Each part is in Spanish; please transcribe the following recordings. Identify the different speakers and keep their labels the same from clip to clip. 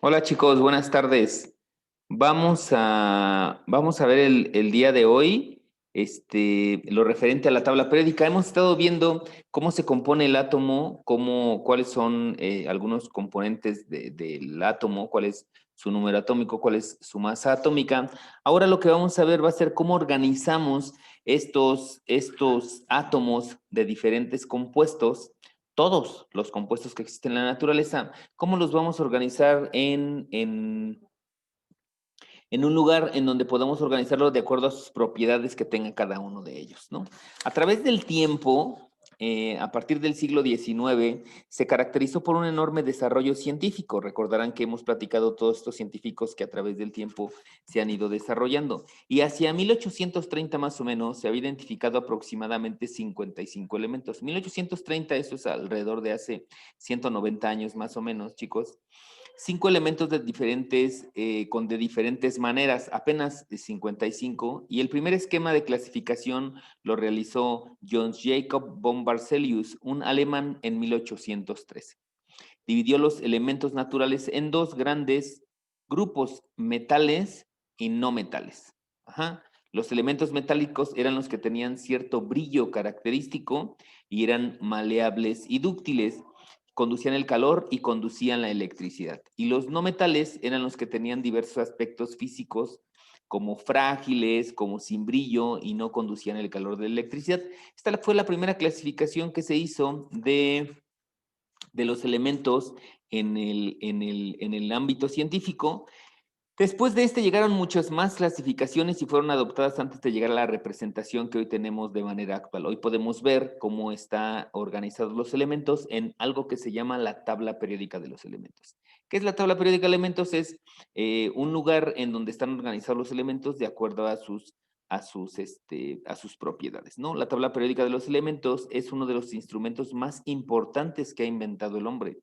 Speaker 1: Hola chicos, buenas tardes. Vamos a ver el día de hoy lo referente a la tabla periódica. Hemos estado viendo cómo se compone el átomo, cuáles son algunos componentes del átomo, cuál es su número atómico, cuál es su masa atómica. Ahora lo que vamos a ver va a ser cómo organizamos estos átomos de diferentes compuestos, todos los compuestos que existen en la naturaleza. ¿Cómo los vamos a organizar en un lugar en donde podamos organizarlo de acuerdo a sus propiedades que tenga cada uno de ellos, ¿no? A través del tiempo, a partir del siglo XIX, se caracterizó por un enorme desarrollo científico. Recordarán que hemos platicado todos estos científicos que a través del tiempo se han ido desarrollando. Y hacia 1830 más o menos se había identificado aproximadamente 55 elementos. 1830, eso es alrededor de hace 190 años más o menos, chicos. 5 elementos de diferentes maneras, apenas 55, y el primer esquema de clasificación lo realizó Jöns Jacob von Berzelius, un alemán, en 1813. Dividió los elementos naturales en dos grandes grupos: metales y no metales. Ajá. Los elementos metálicos eran los que tenían cierto brillo característico y eran maleables y dúctiles, conducían el calor y conducían la electricidad. Y los no metales eran los que tenían diversos aspectos físicos, como frágiles, como sin brillo, y no conducían el calor de la electricidad. Esta fue la primera clasificación que se hizo de los elementos en el ámbito científico. Después de este llegaron muchas más clasificaciones y fueron adoptadas antes de llegar a la representación que hoy tenemos de manera actual. Hoy podemos ver cómo están organizados los elementos en algo que se llama la tabla periódica de los elementos. ¿Qué es la tabla periódica de elementos? Es un lugar en donde están organizados los elementos de acuerdo a sus propiedades, ¿no? La tabla periódica de los elementos es uno de los instrumentos más importantes que ha inventado el hombre.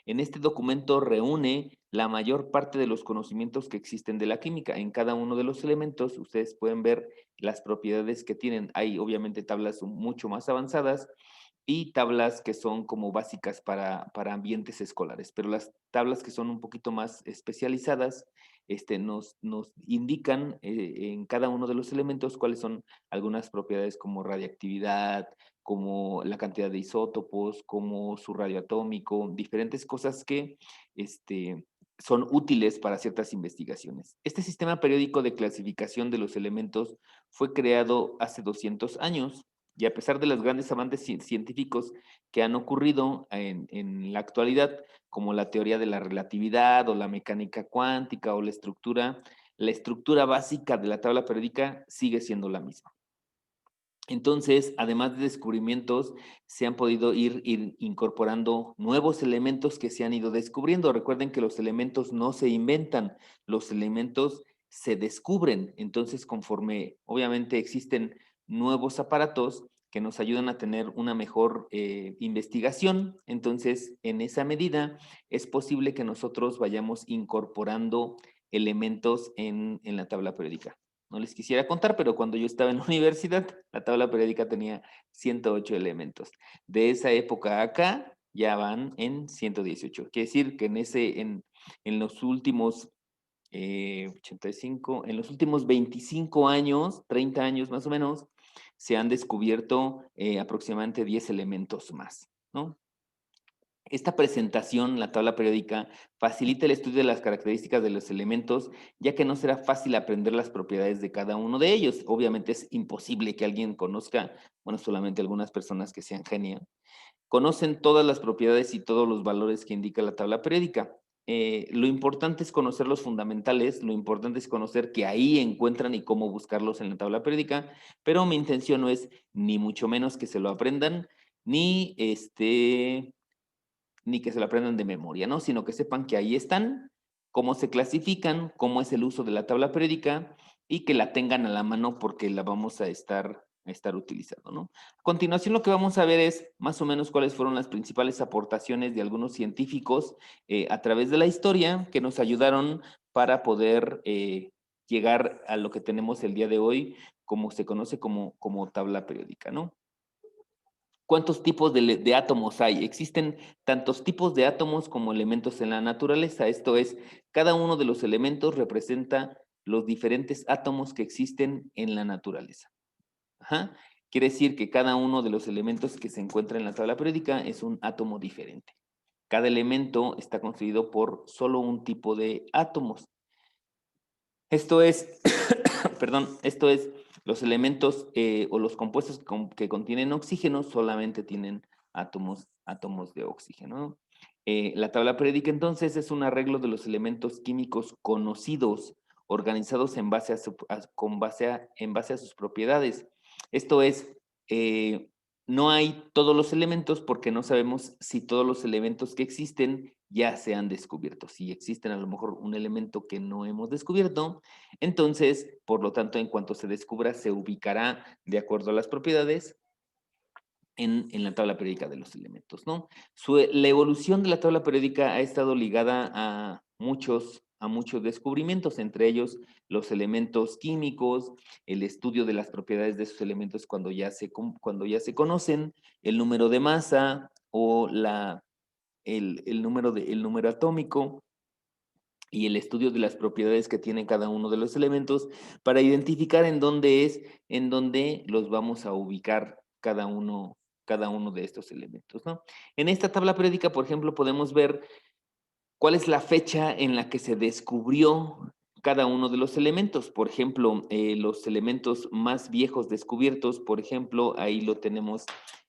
Speaker 1: En este documento reúne la mayor parte de los conocimientos que existen de la química. En cada uno de los elementos ustedes pueden ver las propiedades que tienen. Hay obviamente tablas mucho más avanzadas y tablas que son como básicas para ambientes escolares, pero las tablas que son un poquito más especializadas nos indican en cada uno de los elementos cuáles son algunas propiedades como radiactividad, como la cantidad de isótopos, como su radio atómico, diferentes cosas que son útiles para ciertas investigaciones. Este sistema periódico de clasificación de los elementos fue creado hace 200 años, y a pesar de los grandes avances científicos que han ocurrido en la actualidad, como la teoría de la relatividad o la mecánica cuántica o la estructura básica de la tabla periódica sigue siendo la misma. Entonces, además de descubrimientos, se han podido ir incorporando nuevos elementos que se han ido descubriendo. Recuerden que los elementos no se inventan, los elementos se descubren. Entonces, conforme obviamente existen nuevos aparatos que nos ayudan a tener una mejor investigación, entonces en esa medida es posible que nosotros vayamos incorporando elementos en la tabla periódica. No les quisiera contar, pero cuando yo estaba en la universidad, la tabla periódica tenía 108 elementos. De esa época a acá, ya van en 118. Quiere decir que en los últimos 85, en los últimos 25 años, 30 años más o menos, se han descubierto aproximadamente 10 elementos más, ¿no? Esta presentación, la tabla periódica, facilita el estudio de las características de los elementos, ya que no será fácil aprender las propiedades de cada uno de ellos. Obviamente es imposible que alguien conozca, bueno, solamente algunas personas que sean genios, conocen todas las propiedades y todos los valores que indica la tabla periódica. Lo importante es conocer los fundamentales, lo importante es conocer que ahí encuentran y cómo buscarlos en la tabla periódica, pero mi intención no es ni mucho menos que se lo aprendan, ni ni que se lo aprendan de memoria, ¿no? Sino que sepan que ahí están, cómo se clasifican, cómo es el uso de la tabla periódica y que la tengan a la mano porque la vamos a estar utilizando, ¿no? A continuación lo que vamos a ver es más o menos cuáles fueron las principales aportaciones de algunos científicos a través de la historia que nos ayudaron para poder llegar a lo que tenemos el día de hoy, como se conoce como tabla periódica, ¿no? ¿Cuántos tipos de átomos hay? Existen tantos tipos de átomos como elementos en la naturaleza. Esto es, cada uno de los elementos representa los diferentes átomos que existen en la naturaleza. Ajá. Quiere decir que cada uno de los elementos que se encuentra en la tabla periódica es un átomo diferente. Cada elemento está constituido por solo un tipo de átomos. Esto es, perdón, esto es, los elementos o los compuestos que contienen oxígeno solamente tienen átomos de oxígeno, ¿no? La tabla periódica entonces es un arreglo de los elementos químicos conocidos, organizados en base en base a sus propiedades. Esto es, no hay todos los elementos porque no sabemos si todos los elementos que existen ya se han descubierto. Si existen a lo mejor un elemento que no hemos descubierto, entonces, por lo tanto, en cuanto se descubra, se ubicará de acuerdo a las propiedades en la tabla periódica de los elementos, ¿no? La evolución de la tabla periódica ha estado ligada a muchos descubrimientos, entre ellos los elementos químicos, el estudio de las propiedades de esos elementos cuando ya se conocen, el número de masa o el número atómico y el estudio de las propiedades que tiene cada uno de los elementos para identificar en dónde los vamos a ubicar cada uno de estos elementos, ¿no? En esta tabla periódica, por ejemplo, podemos ver cuál es la fecha en la que se descubrió cada uno de los elementos. Por ejemplo, los elementos más viejos descubiertos, por ejemplo, ahí lo tenemos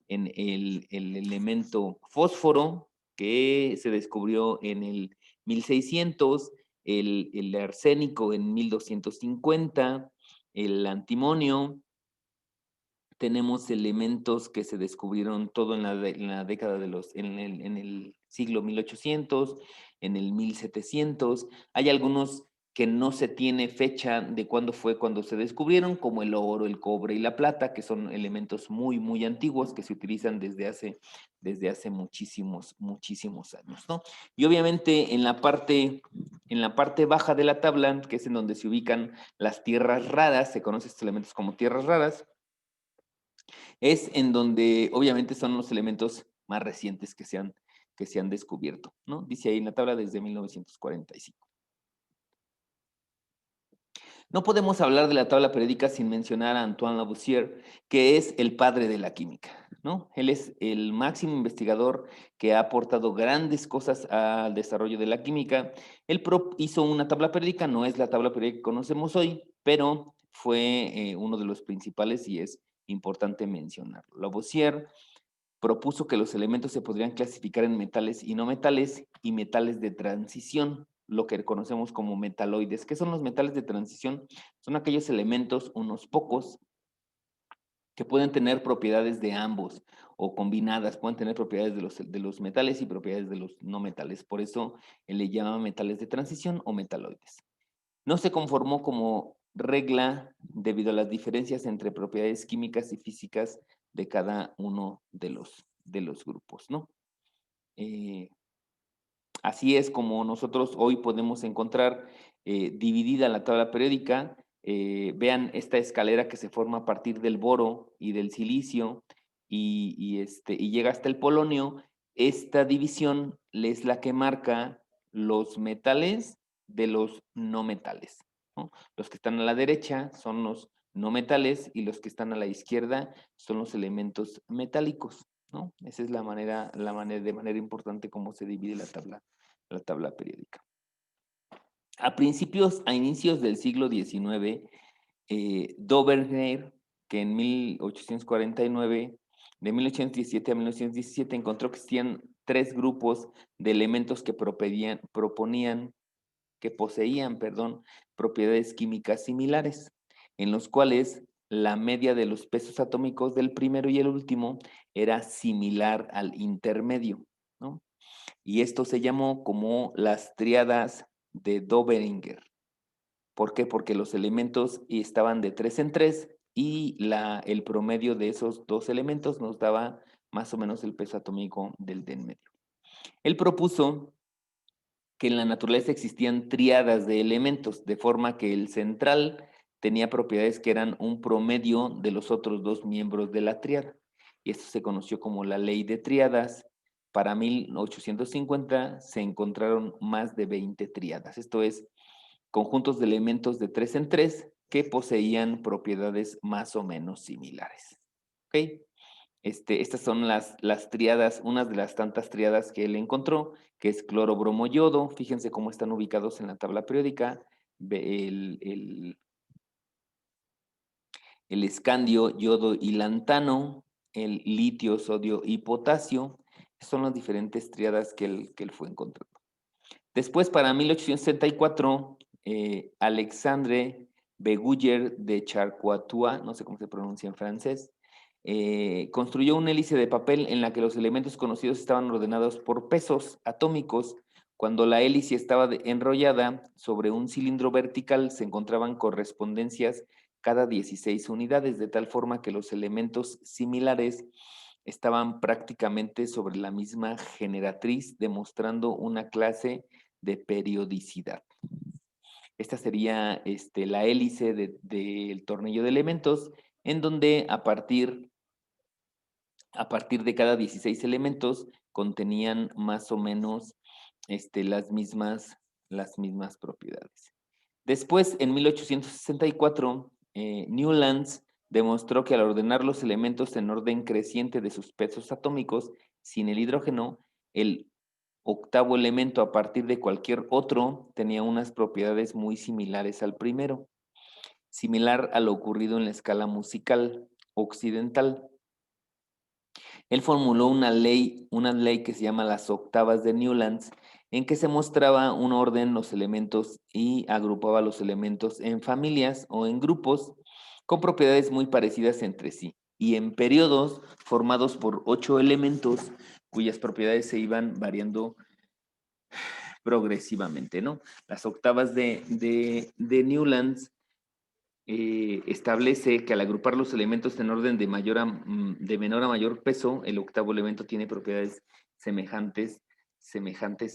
Speaker 1: en el elemento fósforo, que se descubrió en el 1600, el arsénico en 1250, el antimonio. Tenemos elementos que se descubrieron todo en la década en el siglo 1800, en el 1700. Hay algunos que no se tiene fecha de cuándo fue cuando se descubrieron, como el oro, el cobre y la plata, que son elementos muy, muy antiguos que se utilizan desde hace muchísimos, muchísimos años, ¿no? Y obviamente en la parte baja de la tabla, que es en donde se ubican las tierras raras, se conocen estos elementos como tierras raras, es en donde obviamente son los elementos más recientes que se han descubierto, ¿no? Dice ahí en la tabla desde 1945. No podemos hablar de la tabla periódica sin mencionar a Antoine Lavoisier, que es el padre de la química, ¿no? Él es el máximo investigador que ha aportado grandes cosas al desarrollo de la química. Él hizo una tabla periódica, no es la tabla periódica que conocemos hoy, pero fue uno de los principales y es importante mencionarlo. Lavoisier propuso que los elementos se podrían clasificar en metales y no metales y metales de transición, lo que conocemos como metaloides. ¿Qué son los metales de transición? Son aquellos elementos, unos pocos, que pueden tener propiedades de ambos o combinadas, pueden tener propiedades de los metales y propiedades de los no metales. Por eso él le llama metales de transición o metaloides. No se conformó como regla debido a las diferencias entre propiedades químicas y físicas de cada uno de los grupos, ¿no? Eh, Así es como nosotros hoy podemos encontrar dividida la tabla periódica. Vean esta escalera que se forma a partir del boro y del silicio y llega hasta el polonio. Esta división es la que marca los metales de los no metales, ¿no? Los que están a la derecha son los no metales y los que están a la izquierda son los elementos metálicos, ¿no? Esa es de manera importante cómo se divide la tabla periódica. A inicios del siglo XIX, Dobereiner, que en 1849, de 1817 a 1917, encontró que existían tres grupos de elementos que poseían, perdón, propiedades químicas similares, en los cuales la media de los pesos atómicos del primero y el último era similar al intermedio, ¿no? Y esto se llamó como las tríadas de Doberinger. ¿Por qué? Porque los elementos estaban de 3 en 3 y el promedio de esos dos elementos nos daba más o menos el peso atómico del de en medio. Él propuso que en la naturaleza existían tríadas de elementos, de forma que el central tenía propiedades que eran un promedio de los otros dos miembros de la tríada. y esto se conoció como la ley de tríadas. Para 1850 se encontraron más de 20 tríadas, esto es, conjuntos de elementos de 3 en 3 que poseían propiedades más o menos similares. ¿Ok? Estas son las tríadas, unas de las tantas tríadas que él encontró, que es cloro, bromo, yodo. Fíjense cómo están ubicados en la tabla periódica. El escandio, yodo y lantano, el litio, sodio y potasio. Son las diferentes tríadas que él fue encontrando. Después, para 1864, Alexandre Beguyer de Charcoitua, no sé cómo se pronuncia en francés, construyó una hélice de papel en la que los elementos conocidos estaban ordenados por pesos atómicos. Cuando la hélice estaba enrollada sobre un cilindro vertical, se encontraban correspondencias cada 16 unidades, de tal forma que los elementos similares estaban prácticamente sobre la misma generatriz, demostrando una clase de periodicidad. Esta sería la hélice del tornillo de elementos, en donde a partir de cada 16 elementos contenían más o menos las mismas propiedades. Después, en 1864, Newlands demostró que al ordenar los elementos en orden creciente de sus pesos atómicos, sin el hidrógeno, el octavo elemento a partir de cualquier otro tenía unas propiedades muy similares al primero, similar a lo ocurrido en la escala musical occidental. Él formuló una ley que se llama las octavas de Newlands, en que se mostraba un orden en los elementos y agrupaba los elementos en familias o en grupos con propiedades muy parecidas entre sí y en periodos formados por 8 elementos cuyas propiedades se iban variando progresivamente, ¿no? Las octavas de Newlands establece que al agrupar los elementos en orden de menor a mayor peso, el octavo elemento tiene propiedades semejantes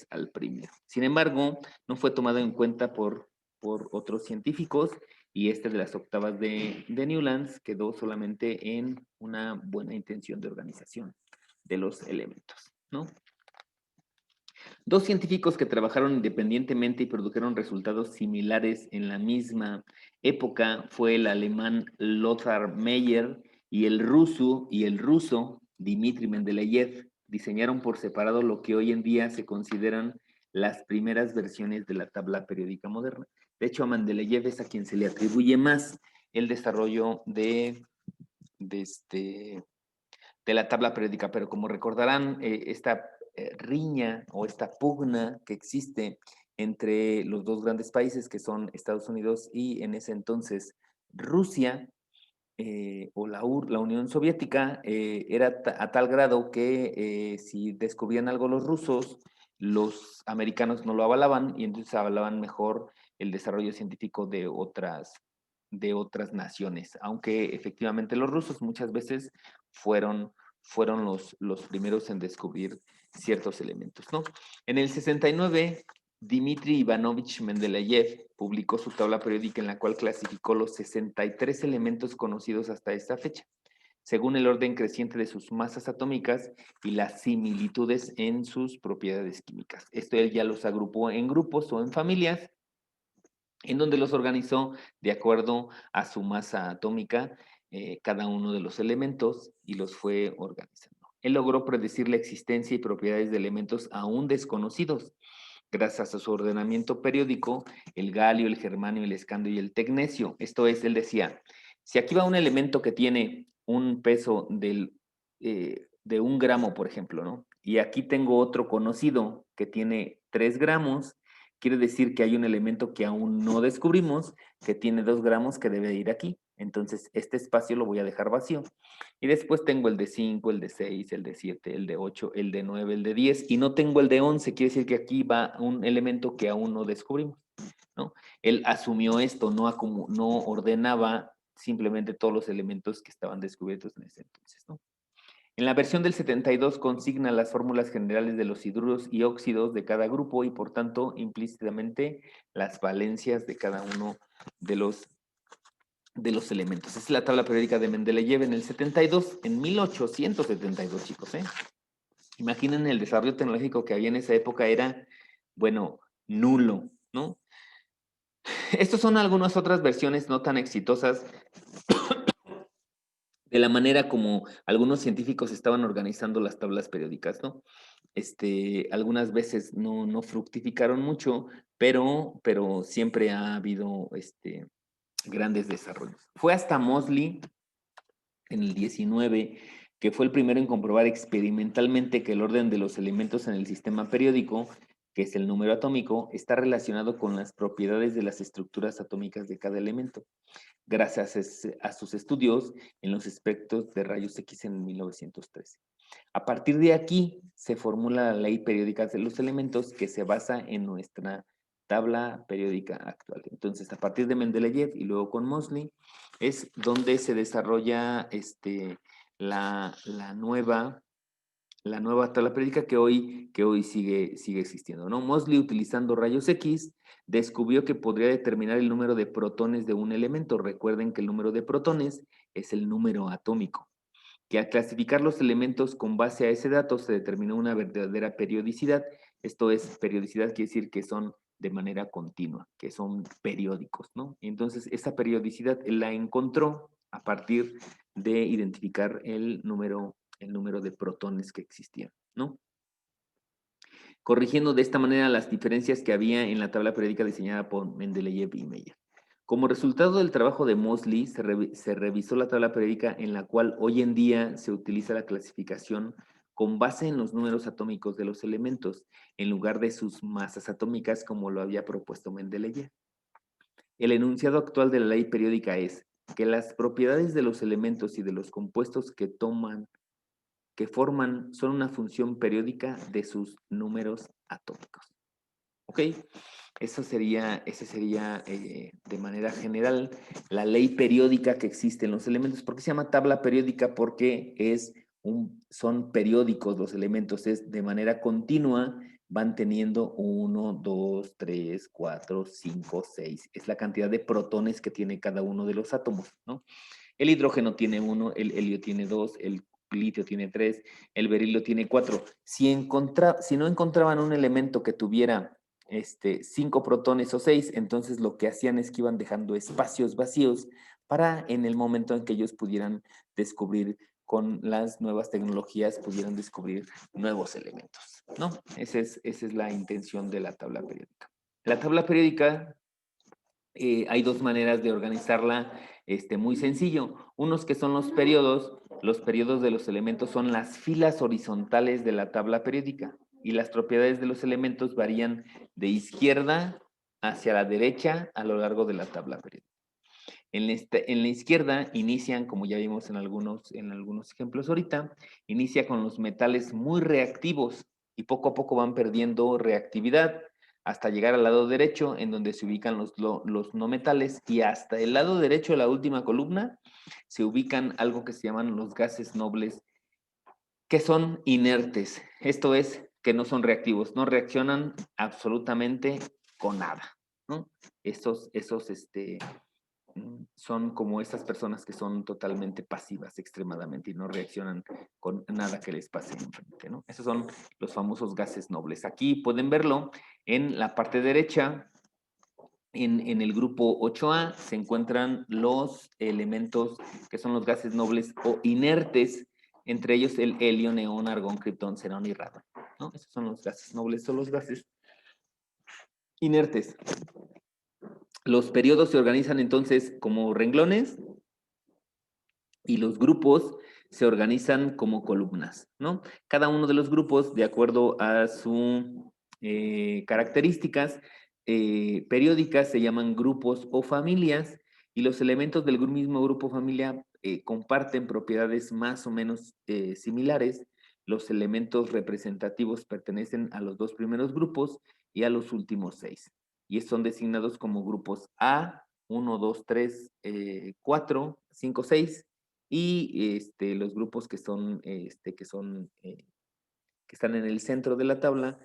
Speaker 1: al primero. Sin embargo, no fue tomado en cuenta por otros científicos y de las octavas de Newlands quedó solamente en una buena intención de organización de los elementos, ¿no? Dos científicos que trabajaron independientemente y produjeron resultados similares en la misma época fue el alemán Lothar Meyer y el ruso Dmitri Mendeleev. Diseñaron por separado lo que hoy en día se consideran las primeras versiones de la tabla periódica moderna. De hecho, a Mendeleev es a quien se le atribuye más el desarrollo de la tabla periódica, pero como recordarán, esta riña o esta pugna que existe entre los dos grandes países que son Estados Unidos y en ese entonces Rusia, o la Unión Soviética, era a tal grado que si descubrían algo los rusos, los americanos no lo avalaban y entonces avalaban mejor el desarrollo científico de otras naciones, aunque efectivamente los rusos muchas veces fueron los primeros en descubrir ciertos elementos, ¿no? En el 69, Dmitri Ivanovich Mendeleev publicó su tabla periódica en la cual clasificó los 63 elementos conocidos hasta esta fecha, según el orden creciente de sus masas atómicas y las similitudes en sus propiedades químicas. Esto él ya los agrupó en grupos o en familias, en donde los organizó de acuerdo a su masa atómica, cada uno de los elementos, y los fue organizando. Él logró predecir la existencia y propiedades de elementos aún desconocidos. Gracias a su ordenamiento periódico, el galio, el germanio, el escandio y el tecnecio. Esto es, él decía, si aquí va un elemento que tiene un peso de 1 gramo, por ejemplo, ¿no? Y aquí tengo otro conocido que tiene 3 gramos, quiere decir que hay un elemento que aún no descubrimos, que tiene 2 gramos que debe ir aquí. Entonces, este espacio lo voy a dejar vacío. Y después tengo el de 5, el de 6, el de 7, el de 8, el de 9, el de 10, y no tengo el de 11, quiere decir que aquí va un elemento que aún no descubrimos, ¿no? Él asumió esto, no ordenaba simplemente todos los elementos que estaban descubiertos en ese entonces, ¿no? En la versión del 72 consigna las fórmulas generales de los hidruros y óxidos de cada grupo y por tanto implícitamente las valencias de cada uno de los de los elementos. Esa es la tabla periódica de Mendeleev en el 72, en 1872, chicos, ¿eh? Imaginen el desarrollo tecnológico que había en esa época, era, bueno, nulo, ¿no? Estas son algunas otras versiones no tan exitosas de la manera como algunos científicos estaban organizando las tablas periódicas, ¿no? Algunas veces no fructificaron mucho, pero siempre ha habido grandes desarrollos. Fue hasta Moseley en el 19 que fue el primero en comprobar experimentalmente que el orden de los elementos en el sistema periódico, que es el número atómico, está relacionado con las propiedades de las estructuras atómicas de cada elemento, gracias a sus estudios en los espectros de rayos X en 1913. A partir de aquí se formula la ley periódica de los elementos que se basa en nuestra tabla periódica actual. Entonces, a partir de Mendeleev y luego con Moseley, es donde se desarrolla la, la nueva la nueva tabla periódica que hoy sigue existiendo, ¿no? Moseley, utilizando rayos X, descubrió que podría determinar el número de protones de un elemento. Recuerden que el número de protones es el número atómico, que al clasificar los elementos con base a ese dato se determinó una verdadera periodicidad. Esto es, periodicidad quiere decir que son de manera continua, que son periódicos, ¿no? Entonces, esa periodicidad la encontró a partir de identificar el número de protones que existían, ¿no? Corrigiendo de esta manera las diferencias que había en la tabla periódica diseñada por Mendeleev y Meyer. Como resultado del trabajo de Moseley, se revisó la tabla periódica en la cual hoy en día se utiliza la clasificación con base en los números atómicos de los elementos, en lugar de sus masas atómicas como lo había propuesto Mendeleev. El enunciado actual de la ley periódica es que las propiedades de los elementos y de los compuestos que forman son una función periódica de sus números atómicos. ¿Ok? Ese sería de manera general la ley periódica que existe en los elementos. ¿Por qué se llama tabla periódica? Porque son periódicos los elementos, es de manera continua, van teniendo 1, 2, 3, 4, 5, 6. Es la cantidad de protones que tiene cada uno de los átomos, ¿no? El hidrógeno tiene 1, el helio tiene 2, el litio tiene 3, el berilio tiene 4. Si no encontraban un elemento que tuviera 5 protones o 6, entonces lo que hacían es que iban dejando espacios vacíos para en el momento en que ellos pudieran descubrir con las nuevas tecnologías, pudieran descubrir nuevos elementos, ¿no? Esa es la intención de la tabla periódica. La tabla periódica, hay dos maneras de organizarla, muy sencillo. Unos que son los periodos de los elementos son las filas horizontales de la tabla periódica y las propiedades de los elementos varían de izquierda hacia la derecha a lo largo de la tabla periódica. En la izquierda inician, como ya vimos en algunos ejemplos ahorita, inicia con los metales muy reactivos y poco a poco van perdiendo reactividad hasta llegar al lado derecho, en donde se ubican los no metales, y hasta el lado derecho de la última columna se ubican algo que se llaman los gases nobles, que son inertes. Esto es, que no son reactivos, no reaccionan absolutamente con nada, ¿no? Esos son como estas personas que son totalmente pasivas extremadamente y no reaccionan con nada que les pase enfrente, ¿no? Esos son los famosos gases nobles. Aquí pueden verlo en la parte derecha, en el grupo 8A se encuentran los elementos que son los gases nobles o inertes, entre ellos el helio, neón, argón, criptón, xenón y radón, ¿no? Esos son los gases nobles o los gases inertes. Los periodos se organizan entonces como renglones y los grupos se organizan como columnas, ¿no? Cada uno de los grupos, de acuerdo a sus características periódicas, se llaman grupos o familias, y los elementos del mismo grupo o familia comparten propiedades más o menos similares. Los elementos representativos pertenecen a los dos primeros grupos y a los últimos 6, y son designados como grupos A, 1, 2, 3, 4, 5, 6, y los grupos que están en el centro de la tabla,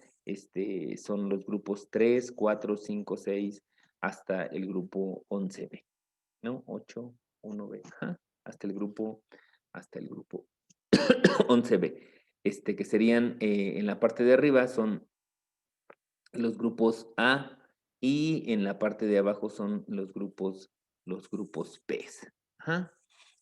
Speaker 1: son los grupos 3, 4, 5, 6, hasta el grupo 11B, ¿no? 8, 1B, ajá, hasta el grupo 11B, que serían en la parte de arriba son los grupos A y en la parte de abajo son los grupos P. Ajá.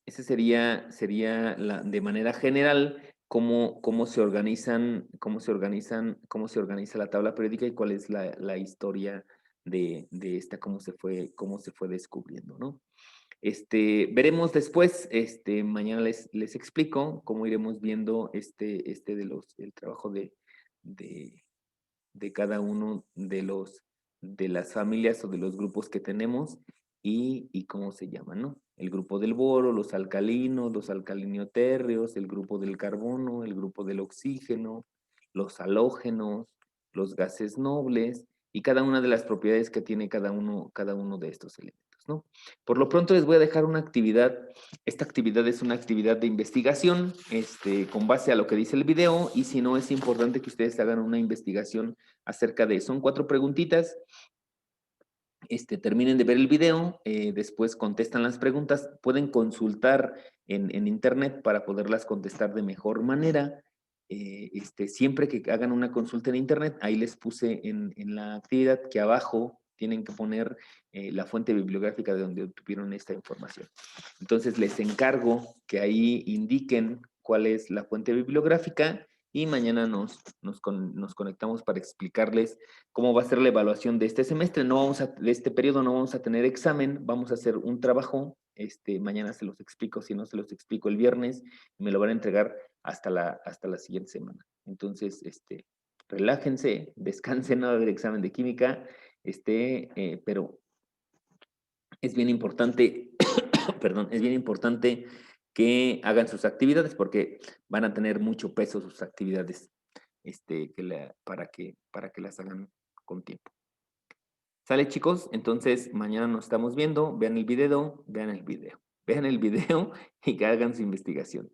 Speaker 1: Ese sería de manera general cómo se organizan, cómo se organiza la tabla periódica y cuál es la historia de esta, cómo se fue descubriendo, ¿no? Veremos después, mañana les explico cómo iremos viendo el trabajo de, de cada uno de las familias o de los grupos que tenemos y cómo se llaman, ¿no? El grupo del boro, los alcalinos, los alcalinotérreos, el grupo del carbono, el grupo del oxígeno, los halógenos, los gases nobles y cada una de las propiedades que tiene cada uno de estos elementos, ¿no? Por lo pronto les voy a dejar una actividad. Esta actividad es una actividad de investigación, con base a lo que dice el video, y si no, es importante que ustedes hagan una investigación acerca de, son 4 preguntitas, terminen de ver el video, después contestan las preguntas, pueden consultar en internet para poderlas contestar de mejor manera. Siempre que hagan una consulta en internet, ahí les puse en la actividad que abajo tienen que poner la fuente bibliográfica de donde obtuvieron esta información. Entonces les encargo que ahí indiquen cuál es la fuente bibliográfica y mañana nos conectamos para explicarles cómo va a ser la evaluación de este semestre. De este periodo no vamos a tener examen, vamos a hacer un trabajo. Mañana se los explico, si no se los explico el viernes, me lo van a entregar hasta la siguiente semana. Entonces, relájense, descansen, no va a haber examen de química, pero es bien importante, perdón, es bien importante que hagan sus actividades porque van a tener mucho peso sus actividades, para que las hagan con tiempo. ¿Sale, chicos? Entonces, mañana nos estamos viendo. Vean el video, vean el video. Vean el video y que hagan su investigación.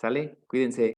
Speaker 1: ¿Sale? Cuídense.